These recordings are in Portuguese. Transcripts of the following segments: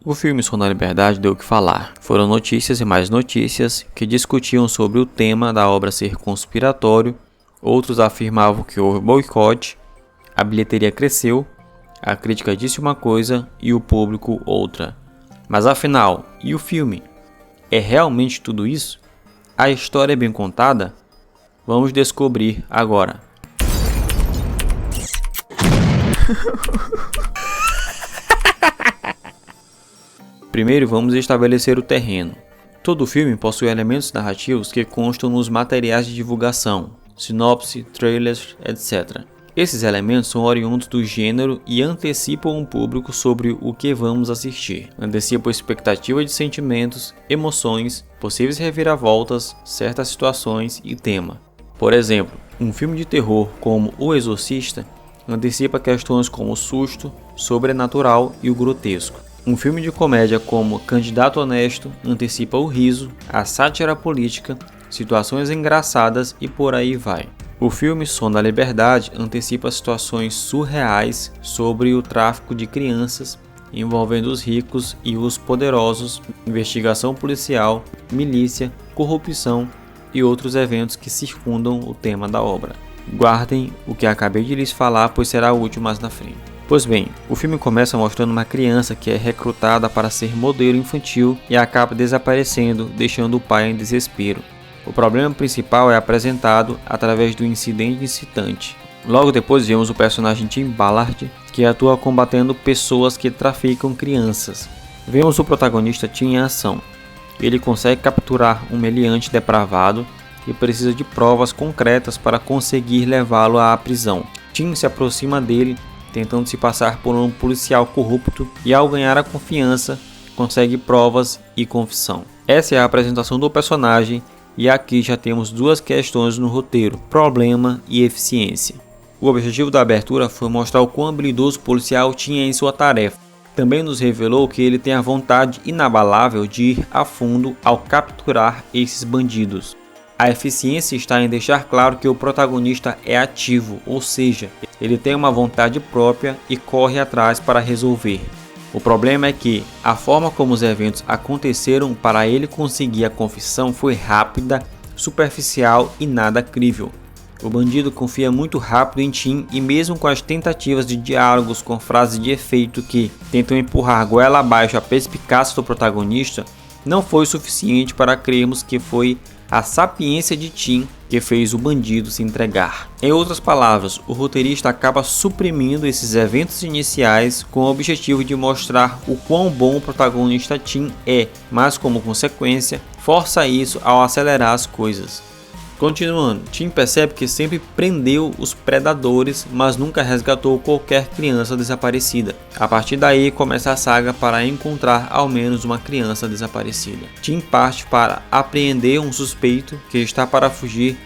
O filme Som da Liberdade deu o que falar. Foram notícias e mais notícias que discutiam sobre o tema da obra ser conspiratório, outros afirmavam que houve boicote, a bilheteria cresceu, a crítica disse uma coisa e o público outra. Mas afinal, e o filme? É realmente tudo isso? A história é bem contada? Vamos descobrir agora. Primeiro vamos estabelecer o terreno. Todo filme possui elementos narrativos que constam nos materiais de divulgação, sinopse, trailers, etc. Esses elementos são oriundos do gênero e antecipam o público sobre o que vamos assistir. Antecipam a expectativa de sentimentos, emoções, possíveis reviravoltas, certas situações e tema. Por exemplo, um filme de terror como O Exorcista antecipa questões como o susto, sobrenatural e o grotesco. Um filme de comédia como Candidato Honesto antecipa o riso, a sátira política, situações engraçadas e por aí vai. O filme Som da Liberdade antecipa situações surreais sobre o tráfico de crianças, envolvendo os ricos e os poderosos, investigação policial, milícia, corrupção e outros eventos que circundam o tema da obra. Guardem o que acabei de lhes falar, pois será útil mais na frente. Pois bem, o filme começa mostrando uma criança que é recrutada para ser modelo infantil e acaba desaparecendo, deixando o pai em desespero. O problema principal é apresentado através do incidente incitante. Logo depois vemos o personagem Tim Ballard, que atua combatendo pessoas que traficam crianças. Vemos o protagonista Tim em ação. Ele consegue capturar um meliante depravado e precisa de provas concretas para conseguir levá-lo à prisão. Tim se aproxima dele, tentando se passar por um policial corrupto, e ao ganhar a confiança, consegue provas e confissão. Essa é a apresentação do personagem, e aqui já temos duas questões no roteiro: problema e eficiência. O objetivo da abertura foi mostrar o quão habilidoso o policial tinha em sua tarefa. Também nos revelou que ele tem a vontade inabalável de ir a fundo ao capturar esses bandidos. A eficiência está em deixar claro que o protagonista é ativo, ou seja, ele tem uma vontade própria e corre atrás para resolver. O problema é que a forma como os eventos aconteceram para ele conseguir a confissão foi rápida, superficial e nada crível. O bandido confia muito rápido em Tim e mesmo com as tentativas de diálogos com frases de efeito que tentam empurrar goela abaixo a perspicácia do protagonista, não foi suficiente para crermos que foi a sapiência de Tim que fez o bandido se entregar. Em outras palavras, o roteirista acaba suprimindo esses eventos iniciais com o objetivo de mostrar o quão bom o protagonista Tim é, mas como consequência, força isso ao acelerar as coisas. Continuando, Tim percebe que sempre prendeu os predadores, mas nunca resgatou qualquer criança desaparecida. A partir daí começa a saga para encontrar ao menos uma criança desaparecida. Tim parte para apreender um suspeito que está para fugir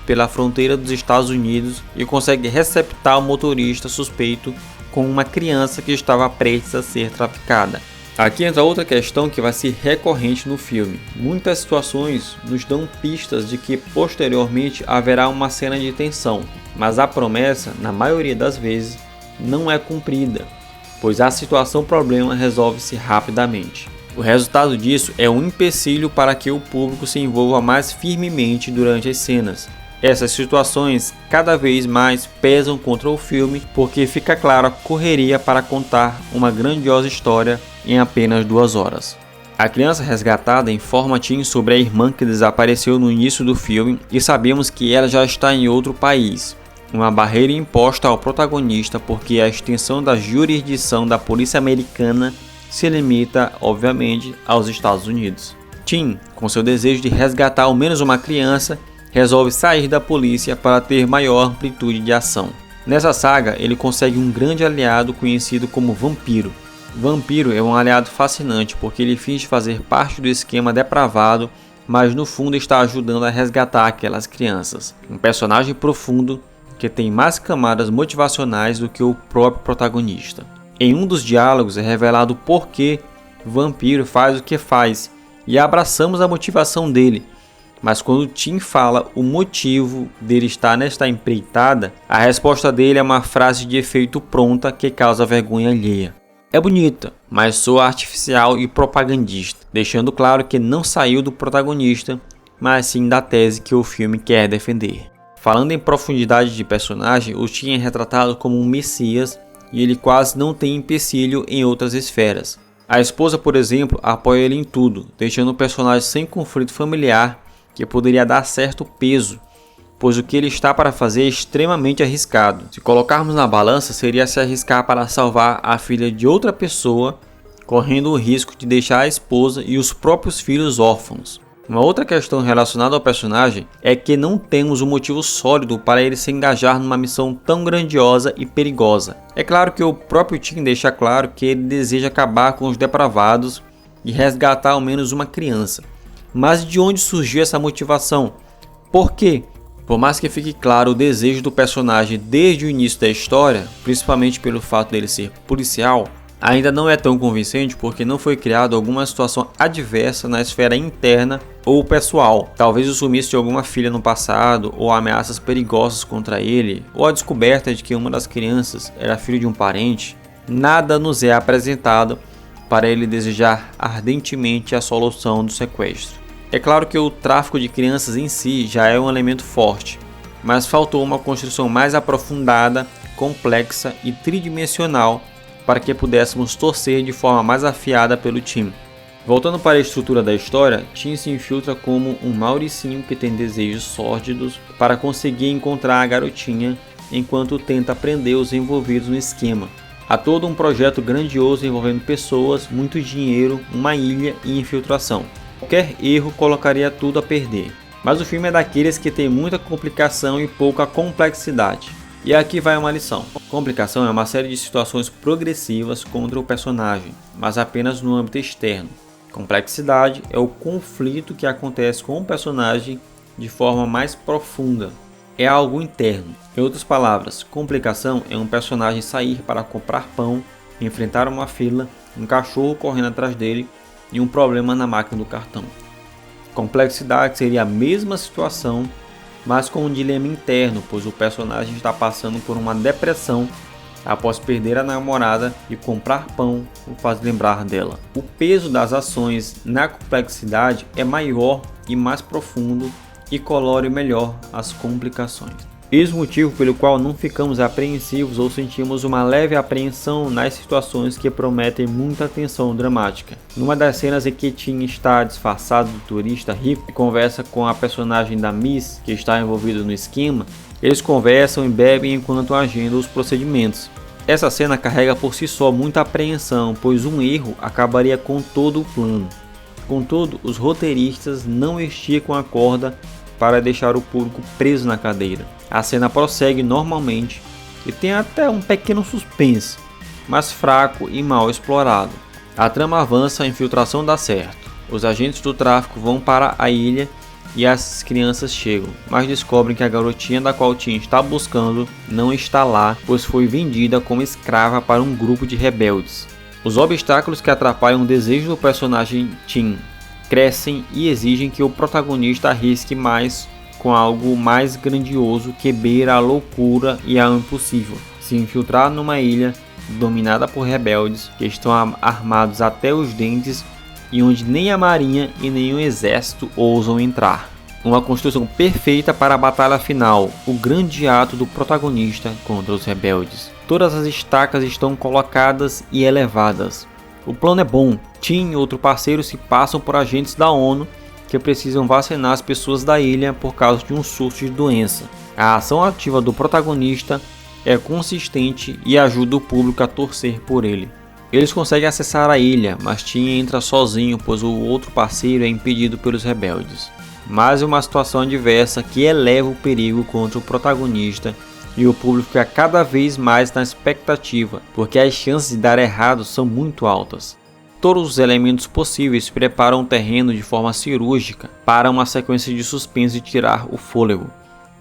pela fronteira dos Estados Unidos e consegue receptar o motorista suspeito com uma criança que estava prestes a ser traficada. Aqui entra outra questão que vai ser recorrente no filme. Muitas situações nos dão pistas de que posteriormente haverá uma cena de tensão, mas a promessa, na maioria das vezes, não é cumprida, pois a situação problema resolve-se rapidamente. O resultado disso é um empecilho para que o público se envolva mais firmemente durante as cenas. Essas situações cada vez mais pesam contra o filme porque fica claro a correria para contar uma grandiosa história em apenas 2 horas. A criança resgatada informa Tim sobre a irmã que desapareceu no início do filme e sabemos que ela já está em outro país. Uma barreira imposta ao protagonista porque a extensão da jurisdição da polícia americana se limita, obviamente, aos Estados Unidos. Tim, com seu desejo de resgatar ao menos uma criança, resolve sair da polícia para ter maior amplitude de ação. Nessa saga, ele consegue um grande aliado conhecido como Vampiro. Vampiro é um aliado fascinante porque ele finge fazer parte do esquema depravado, mas no fundo está ajudando a resgatar aquelas crianças. Um personagem profundo que tem mais camadas motivacionais do que o próprio protagonista. Em um dos diálogos é revelado por que Vampiro faz o que faz e abraçamos a motivação dele. Mas quando Tim fala o motivo dele estar nesta empreitada, a resposta dele é uma frase de efeito pronta que causa vergonha alheia. É bonita, mas soa artificial e propagandista, deixando claro que não saiu do protagonista, mas sim da tese que o filme quer defender. Falando em profundidade de personagem, o Tim é retratado como um messias e ele quase não tem empecilho em outras esferas. A esposa, por exemplo, apoia ele em tudo, deixando o personagem sem conflito familiar que poderia dar certo peso, pois o que ele está para fazer é extremamente arriscado. Se colocarmos na balança, seria se arriscar para salvar a filha de outra pessoa, correndo o risco de deixar a esposa e os próprios filhos órfãos. Uma outra questão relacionada ao personagem é que não temos um motivo sólido para ele se engajar numa missão tão grandiosa e perigosa. É claro que o próprio Tim deixa claro que ele deseja acabar com os depravados e resgatar ao menos uma criança. Mas de onde surgiu essa motivação? Por quê? Por mais que fique claro o desejo do personagem desde o início da história, principalmente pelo fato dele ser policial, ainda não é tão convincente porque não foi criada alguma situação adversa na esfera interna ou pessoal. Talvez o sumiço de alguma filha no passado, ou ameaças perigosas contra ele, ou a descoberta de que uma das crianças era filho de um parente. Nada nos é apresentado para ele desejar ardentemente a solução do sequestro. É claro que o tráfico de crianças em si já é um elemento forte, mas faltou uma construção mais aprofundada, complexa e tridimensional para que pudéssemos torcer de forma mais afiada pelo Tim. Voltando para a estrutura da história, Tim se infiltra como um mauricinho que tem desejos sórdidos para conseguir encontrar a garotinha enquanto tenta prender os envolvidos no esquema. Há todo um projeto grandioso envolvendo pessoas, muito dinheiro, uma ilha e infiltração. Qualquer erro colocaria tudo a perder. Mas o filme é daqueles que tem muita complicação e pouca complexidade. E aqui vai uma lição. Complicação é uma série de situações progressivas contra o personagem, mas apenas no âmbito externo. Complexidade é o conflito que acontece com o personagem de forma mais profunda. É algo interno. Em outras palavras, complicação é um personagem sair para comprar pão, enfrentar uma fila, um cachorro correndo atrás dele e um problema na máquina do cartão. Complexidade seria a mesma situação, mas com um dilema interno, pois o personagem está passando por uma depressão após perder a namorada e comprar pão o faz lembrar dela. O peso das ações na complexidade é maior e mais profundo e colore melhor as complicações. Eis o motivo pelo qual não ficamos apreensivos ou sentimos uma leve apreensão nas situações que prometem muita tensão dramática. Numa das cenas em que Tim está disfarçado do turista rico e conversa com a personagem da Miss, que está envolvida no esquema, eles conversam e bebem enquanto agendam os procedimentos. Essa cena carrega por si só muita apreensão, pois um erro acabaria com todo o plano. Contudo, os roteiristas não esticam a corda para deixar o público preso na cadeira. A cena prossegue normalmente e tem até um pequeno suspense, mas fraco e mal explorado. A trama avança, a infiltração dá certo. Os agentes do tráfico vão para a ilha e as crianças chegam, mas descobrem que a garotinha da qual Tim está buscando não está lá, pois foi vendida como escrava para um grupo de rebeldes. Os obstáculos que atrapalham o desejo do personagem Tim crescem e exigem que o protagonista arrisque mais com algo mais grandioso que beira a loucura e ao impossível: se infiltrar numa ilha dominada por rebeldes que estão armados até os dentes e onde nem a marinha e nem o exército ousam entrar. Uma construção perfeita para a batalha final, o grande ato do protagonista contra os rebeldes. Todas as estacas estão colocadas e elevadas. O plano é bom. Tim e outro parceiro se passam por agentes da ONU que precisam vacinar as pessoas da ilha por causa de um surto de doença. A ação ativa do protagonista é consistente e ajuda o público a torcer por ele. Eles conseguem acessar a ilha, mas Tim entra sozinho, pois o outro parceiro é impedido pelos rebeldes. Mais uma situação adversa que eleva o perigo contra o protagonista e o público fica cada vez mais na expectativa, porque as chances de dar errado são muito altas. Todos os elementos possíveis preparam o terreno de forma cirúrgica para uma sequência de suspense e tirar o fôlego.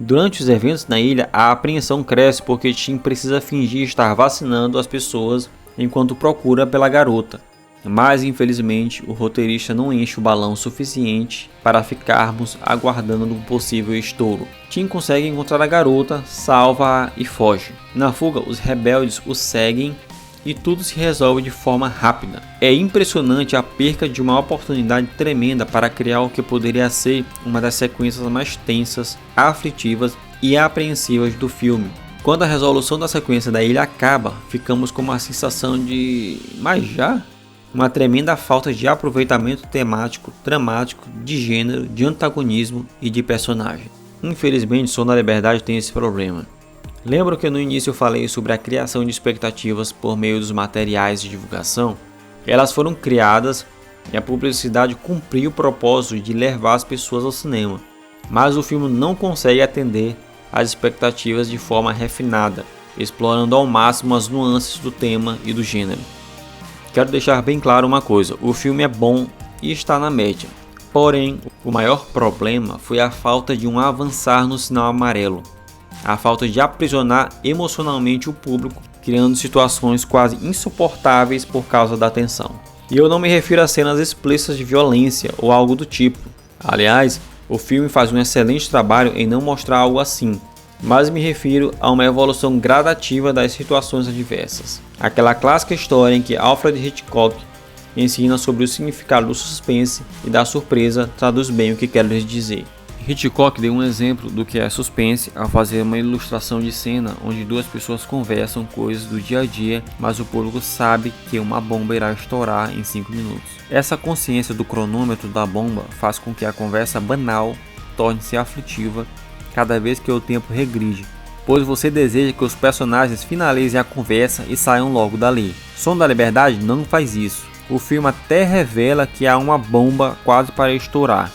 Durante os eventos na ilha, a apreensão cresce porque Tim precisa fingir estar vacinando as pessoas enquanto procura pela garota. Mas infelizmente o roteirista não enche o balão suficiente para ficarmos aguardando um possível estouro. Tim consegue encontrar a garota, salva-a e foge. Na fuga, os rebeldes o seguem e tudo se resolve de forma rápida. É impressionante a perca de uma oportunidade tremenda para criar o que poderia ser uma das sequências mais tensas, aflitivas e apreensivas do filme. Quando a resolução da sequência da ilha acaba, ficamos com uma sensação de... mas já? Uma tremenda falta de aproveitamento temático, dramático, de gênero, de antagonismo e de personagem. Infelizmente, Som da Liberdade tem esse problema. Lembro que no início eu falei sobre a criação de expectativas por meio dos materiais de divulgação? Elas foram criadas e a publicidade cumpriu o propósito de levar as pessoas ao cinema, mas o filme não consegue atender às expectativas de forma refinada, explorando ao máximo as nuances do tema e do gênero. Quero deixar bem claro uma coisa, o filme é bom e está na média, porém o maior problema foi a falta de um avançar no sinal amarelo. A falta de aprisionar emocionalmente o público, criando situações quase insuportáveis por causa da tensão. E eu não me refiro a cenas explícitas de violência ou algo do tipo. Aliás, o filme faz um excelente trabalho em não mostrar algo assim, mas me refiro a uma evolução gradativa das situações adversas. Aquela clássica história em que Alfred Hitchcock ensina sobre o significado do suspense e da surpresa traduz bem o que quero lhes dizer. Hitchcock deu um exemplo do que é suspense ao fazer uma ilustração de cena onde duas pessoas conversam coisas do dia a dia, mas o público sabe que uma bomba irá estourar em 5 minutos. Essa consciência do cronômetro da bomba faz com que a conversa banal torne-se aflitiva cada vez que o tempo regride, pois você deseja que os personagens finalizem a conversa e saiam logo dali. Som da Liberdade não faz isso. O filme até revela que há uma bomba quase para estourar,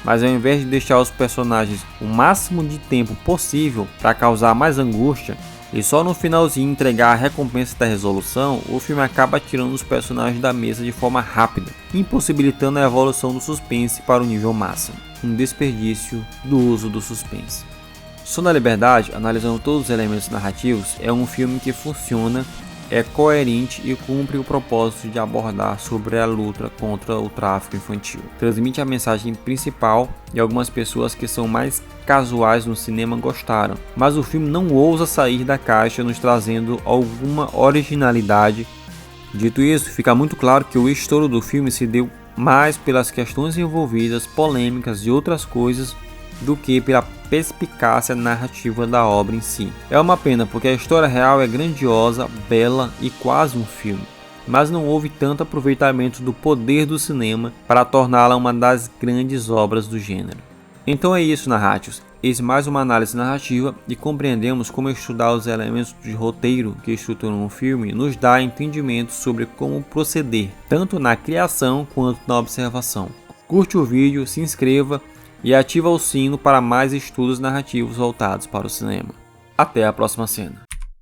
mas ao invés de deixar os personagens o máximo de tempo possível para causar mais angústia e só no finalzinho entregar a recompensa da resolução, o filme acaba tirando os personagens da mesa de forma rápida, impossibilitando a evolução do suspense para o nível máximo. Um desperdício do uso do suspense. Som da Liberdade, analisando todos os elementos narrativos, é um filme que funciona, é coerente e cumpre o propósito de abordar sobre a luta contra o tráfico infantil. Transmite a mensagem principal e algumas pessoas que são mais casuais no cinema gostaram, mas o filme não ousa sair da caixa nos trazendo alguma originalidade. Dito isso, fica muito claro que o estouro do filme se deu mais pelas questões envolvidas, polêmicas e outras coisas do que pela perspicácia narrativa da obra em si. É uma pena porque a história real é grandiosa, bela e quase um filme, mas não houve tanto aproveitamento do poder do cinema para torná-la uma das grandes obras do gênero. Então é isso, narráticos. Eis mais uma análise narrativa e compreendemos como estudar os elementos de roteiro que estruturam um filme nos dá entendimento sobre como proceder, tanto na criação quanto na observação. Curte o vídeo, se inscreva e ativa o sino para mais estudos narrativos voltados para o cinema. Até a próxima cena.